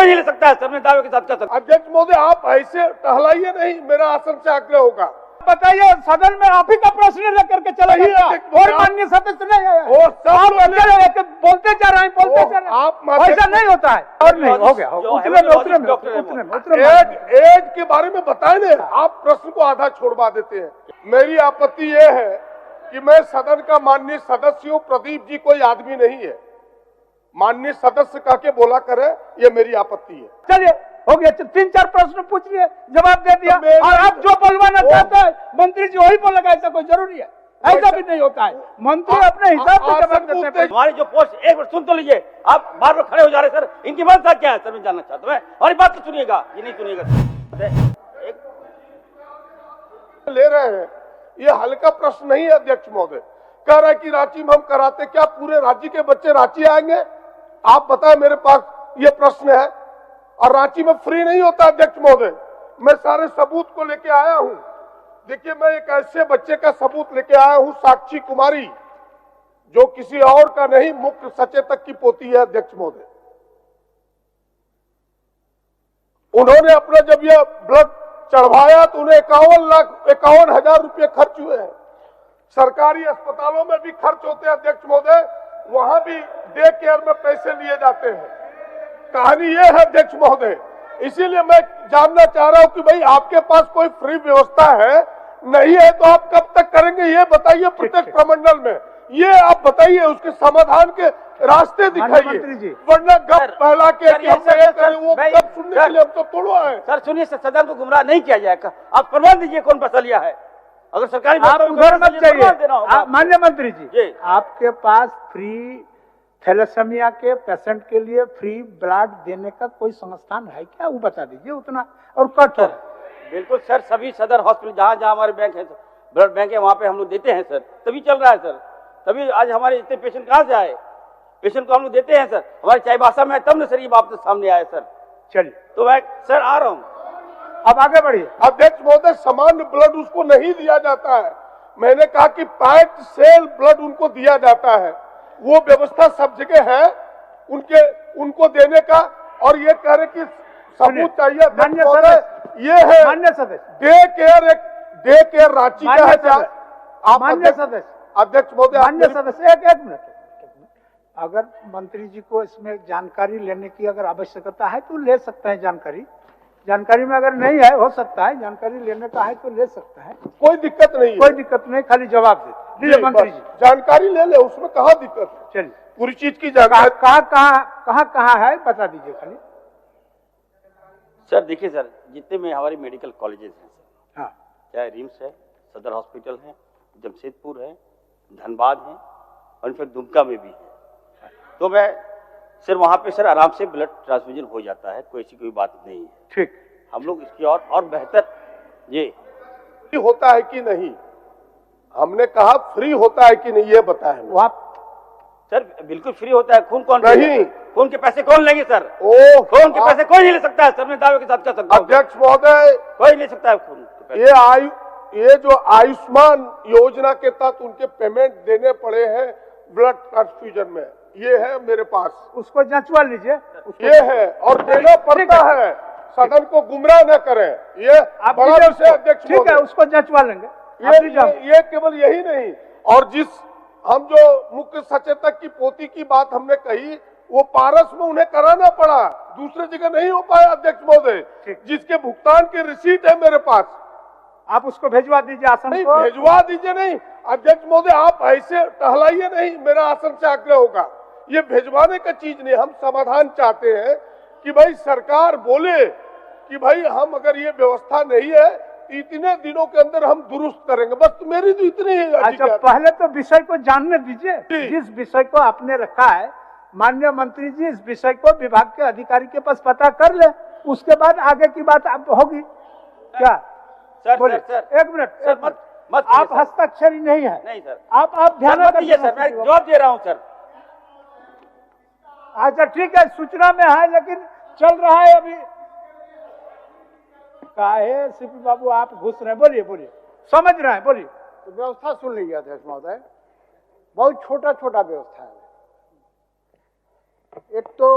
कोई नहीं ले सकता है सर, मैं दावे के साथ कह सकता हूं। अध्यक्ष महोदय, आप ऐसे टहलाइए नहीं, मेरा आसन से आग्रह होगा। बताइए, सदन में आप ही का प्रश्न लेकर के चला गया और माननीय सदस्य नहीं आया। बोलते जा रहे हैं, बोलते जा रहे हैं, आप ऐसा नहीं होता है। और नहीं हो गया, एज के बारे में बताए ना, आप प्रश्न को आधा छोड़वा देते हैं। मेरी आपत्ति ये है कि मैं सदन का माननीय सदस्य हूँ, प्रदीप जी कोई आदमी नहीं है, माननीय सदस्य कह के बोला करे, ये मेरी आपत्ति है। चलिए, हो गया, 3-4 प्रश्न पूछ लिए, जवाब दे दिया, और आप जो बोलवाना चाहते हैं मंत्री जी वही बोलेगा, ऐसा कोई जरूरी है? ऐसा भी नहीं होता है, मंत्री अपने हिसाब से जवाब देते हैं। हमारी जो पोस्ट, एक बार सुन तो लीजिए, आप बार बार खड़े हो जा रहे हैं सर, इनकी मंशा क्या है सर, मैं जानना चाहता हूँ। हमारी बात तो सुनिएगा, ये नहीं सुनिएगा। ले रहे हैं, ये हल्का प्रश्न नहीं है अध्यक्ष महोदय। कह रहा है कि रांची में हम कराते, क्या पूरे राज्य के बच्चे रांची आएंगे? आप बताएं, मेरे पास ये प्रश्न है। और रांची में फ्री नहीं होता अध्यक्ष महोदय, मैं सारे सबूत को लेके आया हूं। देखिए, मैं एक ऐसे बच्चे का सबूत लेके आया हूं, साक्षी कुमारी, जो किसी और का नहीं, मुख्य सचेतक की पोती है अध्यक्ष महोदय। उन्होंने अपना जब यह ब्लड चढ़वाया तो उन्हें 51,51,000 रुपये खर्च हुए हैं। सरकारी अस्पतालों में भी खर्च होते हैं अध्यक्ष महोदय, वहां भी डे केयर में पैसे लिए जाते हैं। कहानी ये है अध्यक्ष महोदय, इसीलिए मैं जानना चाह रहा हूं कि भाई आपके पास कोई फ्री व्यवस्था है, नहीं है तो आप कब तक करेंगे, ये बताइए प्रत्येक प्रमंडल में। ये आप बताइए, उसके समाधान के रास्ते दिखाइए, वरना गप फैला के वो गप सुनने के लिए हम तो तोड़ो है। सर सुनिए, सदन को गुमराह नहीं किया जाएगा, आप प्रमाण दीजिए कौन पैसा लिया है। अगर सरकारी उधर मत चाहिए। माननीय मंत्री जी, आपके पास फ्री थैलेसेमिया के पेशेंट के लिए फ्री ब्लड देने का कोई संस्थान है क्या, वो बता दीजिए उतना, और कट हो। बिल्कुल सर, सभी सदर हॉस्पिटल जहाँ जहाँ हमारे बैंक है, ब्लड बैंक है, वहाँ पे हम लोग देते हैं सर, तभी चल रहा है सर। तभी आज हमारे इतने पेशेंट कहाँ से आए, पेशेंट को हम लोग देते हैं सर, हमारी चाईबासा में है, तब न सर ये बात तो सामने आया सर। चलिए, तो मैं सर आ रहा हूँ, अब आगे बढ़िए। अध्यक्ष महोदय, सामान्य ब्लड उसको नहीं दिया जाता है, मैंने कहा कि पैक्ड सेल ब्लड उनको दिया जाता है, वो व्यवस्था सब जगह है उनको देने का। और ये कह रहे कि सबूत चाहिए, ये है मान्य सदस्य डे केयर रांची का है क्या? आप मान्य सदस्य, अध्यक्ष महोदय, मान्य सदस्य, एक मिनट, अगर मंत्री जी को इसमें जानकारी लेने की अगर आवश्यकता है तो ले सकते हैं जानकारी में अगर नहीं है, हो सकता है जानकारी लेने का है तो ले सकता है, कोई दिक्कत नहीं है, कोई दिक्कत नहीं, खाली जवाब दे मंत्री जी, जानकारी ले ले, उसमें कहाँ दिक्कत है। चलिए, पूरी चीज की जानकारी कहाँ है बता दीजिए खाली। सर देखिए सर, जितने में हमारे मेडिकल कॉलेजेस हैं सर, हाँ, चाहे रिम्स है, सदर हॉस्पिटल है, जमशेदपुर है, धनबाद है, और फिर दुमका में भी है, तो मैं सर वहाँ पे सर आराम से ब्लड ट्रांसफ्यूजन हो जाता है, कोई ऐसी कोई बात नहीं है। ठीक, हम लोग इसकी और बेहतर ये होता है कि नहीं, हमने कहा फ्री होता है कि नहीं, ये बताएं। वो आप सर बिल्कुल फ्री होता है। खून कौन नहीं, खून के पैसे कौन लेंगे सर? खून के पैसे कोई नहीं ले सकता है सर, मैं दावे के साथ कह सकता हूं। अध्यक्ष महोदय, कोई ले सकता है खून के पैसे। ये जो आयुष्मान योजना के तहत उनके पेमेंट देने पड़े हैं ब्लड ट्रांसफ्यूजन में, ये है मेरे पास, उसको जांचवा लीजिए। ये है और देना पड़ता है, सदन को गुमराह न करें, ये बड़ा विषय अध्यक्ष। ठीक है, उसको जांचवा लेंगे। ये केवल यही नहीं, और जिस हम जो मुख्य सचेतक की पोती की बात हमने कही, वो पारस में उन्हें कराना पड़ा, दूसरे जगह नहीं हो पाया अध्यक्ष महोदय, जिसके भुगतान की रिसीट है मेरे पास, आप उसको भेजवा दीजिए आसन नहीं को। भेजवा दीजिए नहीं अध्यक्ष महोदय, आप ऐसे टहलाइए नहीं, मेरा आसन से आग्रह होगा, ये भेजवाने का चीज नहीं। हम समाधान चाहते हैं कि भाई सरकार बोले कि भाई हम अगर ये व्यवस्था नहीं है इतने दिनों के अंदर हम दुरुस्त करेंगे, बस मेरी तो इतनी ही। अच्छा, पहले तो विषय को जानने दीजिए, जिस विषय को आपने रखा है, माननीय मंत्री जी इस विषय को विभाग के अधिकारी के पास पता कर ले, उसके बाद आगे की बात आप होगी क्या? सर, बोलिए सर, एक मिनट सर, मत आप हस्ताक्षरी नहीं है। नहीं सर, आप ध्यान दीजिए सर, मैं जवाब दे रहा हूँ सर। अच्छा ठीक है, सूचना में है लेकिन चल रहा है अभी। काहे सीपी बाबू आप घुस रहे हैं, बोलिए समझ रहे हैं, बोलिए। तो व्यवस्था सुन लीजिए अध्यक्ष महोदय, बहुत छोटा व्यवस्था है। एक तो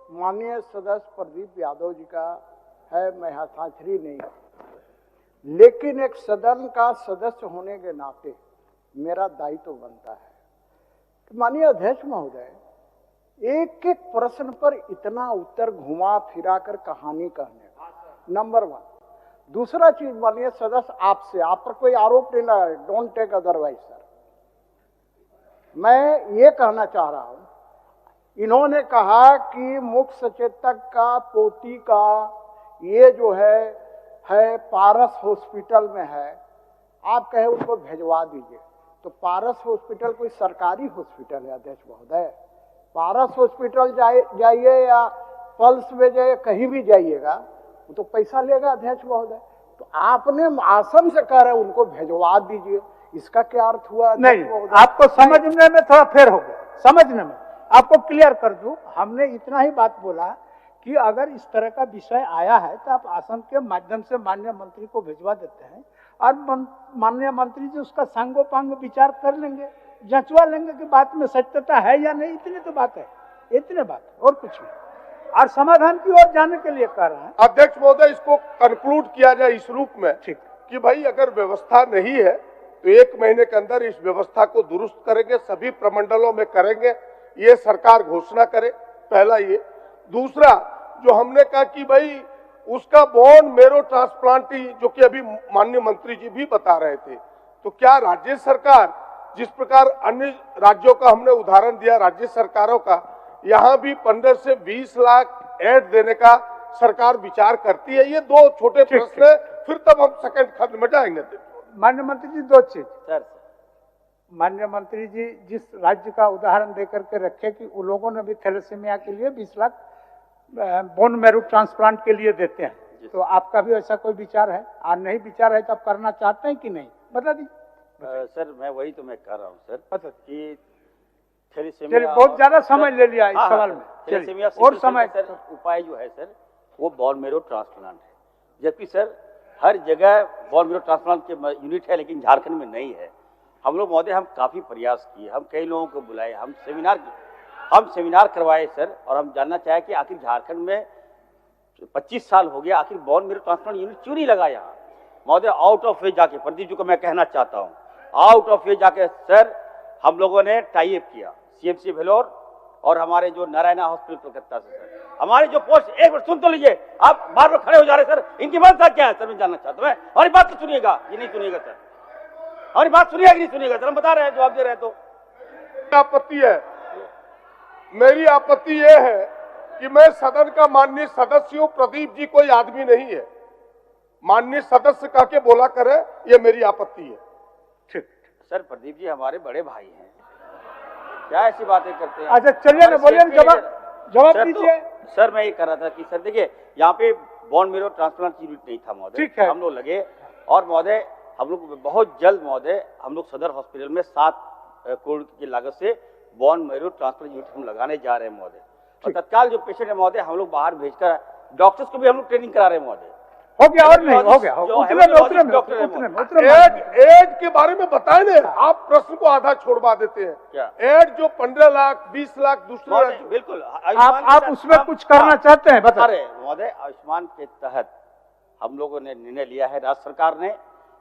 माननीय सदस्य प्रदीप यादव जी का है, मैं हस्ताक्षरी नहीं, लेकिन एक सदन का सदस्य होने के नाते मेरा दायित्व बनता है कि माननीय अध्यक्ष महोदय, एक एक प्रश्न पर इतना उत्तर घुमा फिरा कर कहानी कहने का, नंबर 1। दूसरा चीज माननीय सदस्य, आपसे, आप पर कोई आरोप नहीं लगा, डोंट टेक अदरवाइज सर। मैं ये कहना चाह रहा हूं, इन्होंने कहा कि मुख्य सचेतक का पोती का ये जो है पारस हॉस्पिटल में है, आप कहे उनको भिजवा दीजिए। तो पारस हॉस्पिटल कोई सरकारी हॉस्पिटल है अध्यक्ष महोदय? पारस हॉस्पिटल जाइए या पल्स में जाइए, कहीं भी जाइएगा वो तो पैसा लेगा अध्यक्ष महोदय। तो आपने आसन से कह रहे उनको भिजवा दीजिए, इसका क्या अर्थ हुआ? नहीं, आपको समझने में थोड़ा फेर हो गया। समझने में आपको क्लियर कर दूं, हमने इतना ही बात बोला कि अगर इस तरह का विषय आया है तो आप आसन के माध्यम से माननीय मंत्री को भिजवा देते हैं और माननीय मंत्री जी उसका सांगोपांग विचार कर लेंगे, जंचवा लेंगे कि बात में सत्यता है या नहीं। इतनी तो बात है, इतने बात है, और कुछ नहीं। और समाधान की ओर जाने के लिए कह रहे हैं अध्यक्ष महोदय, इसको कंक्लूड किया जाए इस रूप में, ठीक, कि भाई अगर व्यवस्था नहीं है तो 1 महीने के अंदर इस व्यवस्था को दुरुस्त करेंगे, सभी प्रमंडलों में करेंगे, ये सरकार घोषणा करे, पहला ये। दूसरा, जो हमने कहा कि भाई उसका बोन मेरो ट्रांसप्लांट, जो कि अभी माननीय मंत्री जी भी बता रहे थे, तो क्या राज्य सरकार, जिस प्रकार अन्य राज्यों का हमने उदाहरण दिया राज्य सरकारों का, यहाँ भी 15 से 20 लाख ऐड देने का सरकार विचार करती है? ये 2 छोटे प्रश्न है, फिर तब हम सेकंड खंड में जाएंगे। माननीय मंत्री जी 2 चीज सर, माननीय मंत्री जी जिस राज्य का उदाहरण देकर के रखे कि उन लोगों ने भी थैलेसीमिया के लिए 20 लाख बोन मैरो ट्रांसप्लांट के लिए देते हैं, तो आपका भी ऐसा कोई विचार है? और नहीं विचार है तो आप करना चाहते हैं कि नहीं, बता दीजिए। सर मैं वही तो मैं कह रहा हूँ सर, बता कि चलिए, बहुत ज्यादा समय ले लिया इस सवाल में, थैलेसीमिया और समय सर उपाय जो है सर वो बोन मैरो ट्रांसप्लांट है, जबकि सर हर जगह बोन मैरो ट्रांसप्लांट के यूनिट है, लेकिन झारखंड में नहीं है। हम लोग महोदय हम काफी प्रयास किए, हम कई लोगों को बुलाए, हम सेमिनार करवाए सर, और हम जानना चाहे कि आखिर झारखंड में 25 साल हो गया, आखिर बोन मैरो ट्रांसप्लांट यूनिट क्यों नहीं लगा यहाँ महोदय? आउट ऑफ वे जाके, प्रदीप जी को मैं कहना चाहता हूँ, आउट ऑफ वे जाके सर हम लोगों ने टाई अप किया CMC भेलोर और हमारे जो नारायणा हॉस्पिटल कलकत्ता से सर, हमारे जो पोस्ट, एक बार सुन तो लीजिए, आप बार बार खड़े हो जा रहे सर, इनकी मंशा क्या है सर, मैं जानना चाहता हूँ। हमारी बात तो सुनिएगा, ये नहीं सुनिएगा सर, हमारी बात सुनिएगा कि नहीं सुनिएगा सर, हम बता रहे हैं, जवाब दे रहे हैं। तो आपत्ति है, मेरी आपत्ति यह है कि मैं सदन का माननीय सदस्य हूं, प्रदीप जी कोई आदमी नहीं है, माननीय सदस्य कह के बोला करे, ये मेरी आपत्ति है। ठीक सर, प्रदीप जी हमारे बड़े भाई हैं, क्या ऐसी बातें करते हैं? अच्छा चलिए ना, बोलिए, जवाब दीजिए। सर मैं ये कह रहा था कि सर देखिए, यहाँ पे बोन मैरो ट्रांसप्लांट यूनिट नहीं था महोदय, ठीक है, हम लोग लगे, और महोदय हम लोग बहुत जल्द महोदय हम लोग सदर हॉस्पिटल में 7 करोड़ की लागत से बोन मैरो ट्रांसप्लांट यूनिट हम लगाने जा रहे हैं महोदय। और तत्काल जो पेशेंट है महोदय हम लोग बाहर भेजकर डॉक्टर्स को भी हम लोग ट्रेनिंग करा रहे हैं महोदय। हो गया और नहीं हो गया, एड के बारे में बताए ना, आप प्रश्न को आधा छोड़वा देते हैं। क्या एड जो 15 लाख 20 लाख दूसरे, बिल्कुल आप उसमें कुछ करना चाहते हैं, बता रहे महोदय। आयुष्मान के तहत हम लोगों ने निर्णय लिया है राज्य सरकार ने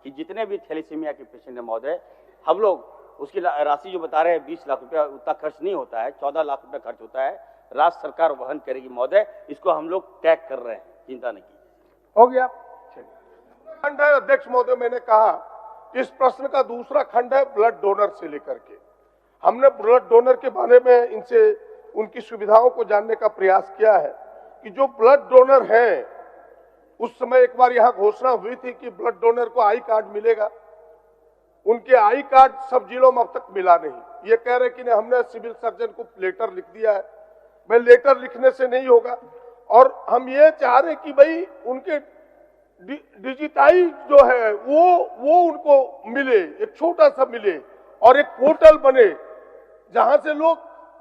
कि जितने भी थैलेसीमिया के पेशेंट है महोदय, हम लोग उसकी राशि जो बता रहे हैं 20 लाख रुपया, उतना खर्च नहीं होता है, 14 लाख रुपया खर्च होता है, राज्य सरकार वहन करेगी महोदय। इसको हम लोग टैग कर रहे हैं, चिंता नहीं की। हो गया खंड है अध्यक्ष महोदय, मैंने कहा इस प्रश्न का दूसरा खंड है ब्लड डोनर से लेकर के। हमने ब्लड डोनर के बारे में इनसे उनकी सुविधाओं को जानने का प्रयास किया है कि जो ब्लड डोनर हैं, उस समय एक बार यहाँ घोषणा हुई थी कि ब्लड डोनर को आई कार्ड मिलेगा, उनके आई कार्ड सब जिलों में अब तक मिला नहीं। ये कह रहे कि नहीं, हमने सिविल सर्जन को लेटर लिख दिया है। भाई लेटर लिखने से नहीं होगा, और हम ये चाह रहे कि भाई उनके डिजिटाइज जो है वो उनको मिले, एक छोटा सा मिले, और एक पोर्टल बने जहां से लोग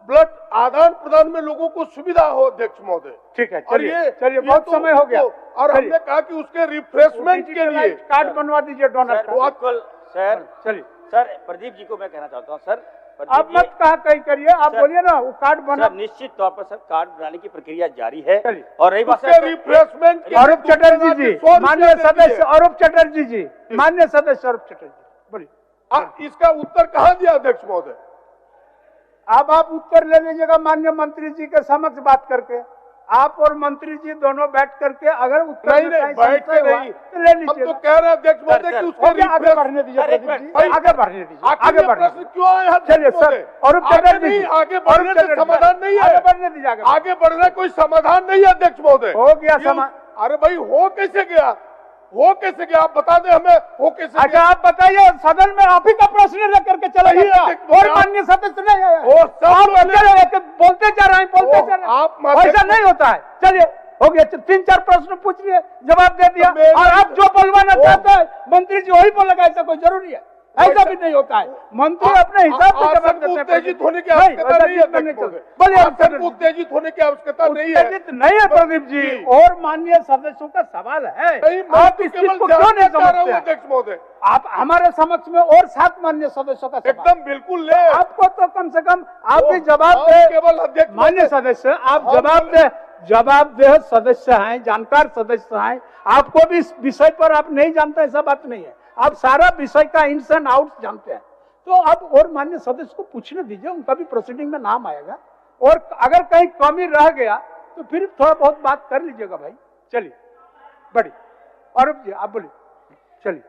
ब्लड आदान प्रदान में लोगों को सुविधा हो अध्यक्ष महोदय। ठीक है, चलिए बहुत समय हो गया, और हमने कहा कि उसके रिफ्रेशमेंट के लिए कार्ड बनवा दीजिए डोनर का। सर चलिए सर, प्रदीप जी को मैं कहना चाहता हूँ सर, आप मत कहा कहीं करिए, आप बोलिए ना वो कार्ड बना। सर निश्चित तौर पर सर कार्ड बनाने की प्रक्रिया जारी है। चलिए। और रही बात उसके रिप्लेसमेंट के अरूप चटर्जी जी, 100 माननीय रुपया दे सदस्य दीजिए। अरूप चटर्जी जी, माननीय सदस्य अरूप चटर्जी बोलिए। इसका उत्तर कहाँ दिया अध्यक्ष महोदय? अब आप उत्तर ले लीजिएगा माननीय मंत्री जी के समक्ष बात करके, आप और मंत्री जी दोनों बैठ करके अगर उत्तर नहीं में नहीं कहीं बैठ के संशय हुआ, नहीं, तो ले हम लीजिए। तो कह रहे हैं अध्यक्ष महोदय कि उसके आगे रिप्लेस- बढ़ने दीजिए अरे, प्रदीप जी, भाई, आगे बढ़ने दीजिए, आखिर आगे ये बढ़ने प्रश्न दीजिए। क्यों आया है चलिए अध्यक्ष सर, महोदय? अरूप आगे चटर्जी नहीं, जी, आगे अरूप बढ़ने से चटर्जी, समाधान नहीं आगे है। बढ़ने दीजिए, आगे बढ़ने आगे बढ़ना कोई समाधान नहीं है अध्यक्ष महोदय। हो गया ये- अरे भाई हो कैसे गया, हो कैसे गया, आप बता दें हमें हो कैसे अच्छा गया? आप बताइए, सदन में आप ही का प्रश्न लेकर के चले नहीं, गए क्या? अध्यक्ष और आप- माननीय सदस्य नहीं आया? वो सब आप लोग- बोलते रहे कि बोलते जा रहे हैं, बोलते वो जा रहे आप हैं, माध्यम- ऐसा नहीं होता है। चलिए हो गया, 3-4 प्रश्न पूछ लिए, जवाब दे दिया, तो मेरे- और आप जो बोलवाना वो- चाहते हैं मंत्री जी वही बोलेगा, ऐसा कोई जरूरी है? ऐसा भी नहीं होता है, मंत्री अपने हिसाब से जवाब देते हैं। उत्तेजित होने की नहीं, आवश्यकता ऐसा नहीं है बिल्कुल नहीं अध्यक्ष महोदय। चलता। बोलिए अरूप आसन चटर्जी को जी। उत्तेजित होने की आवश्यकता नहीं है। उत्तेजित नहीं है प्रदीप जी, जी। और माननीय सदस्यों का सवाल है, नहीं, मैं आप तो इस चीज केवल को क्यों जानना नहीं चाह रहा हूं समझते हैं? अध्यक्ष महोदय। आप हमारे समक्ष में और 7 माननीय सदस्यों का सवाल, एकदम बिल्कुल ले। आपको तो कम से कम आप भी वो- जवाब आप दे। केवल अध्यक्ष मान्य महोदय- सदस्य आप हाँ, जवाब दे, जवाबदेह सदस्य हैं, जानकार सदस्य हैं, आपको भी इस विषय पर आप नहीं जानते ऐसा बात नहीं है, आप सारा विषय का इन्स एंड आउट्स जानते हैं। तो आप और मान्य सदस्य को पूछने दीजिए, उनका भी प्रोसीडिंग में नाम आएगा, और अगर कहीं कमी रह गया तो फिर थोड़ा बहुत बात कर लीजिएगा भाई। चलिए बड़ी अरूप जी आप बोलिए, चलिए।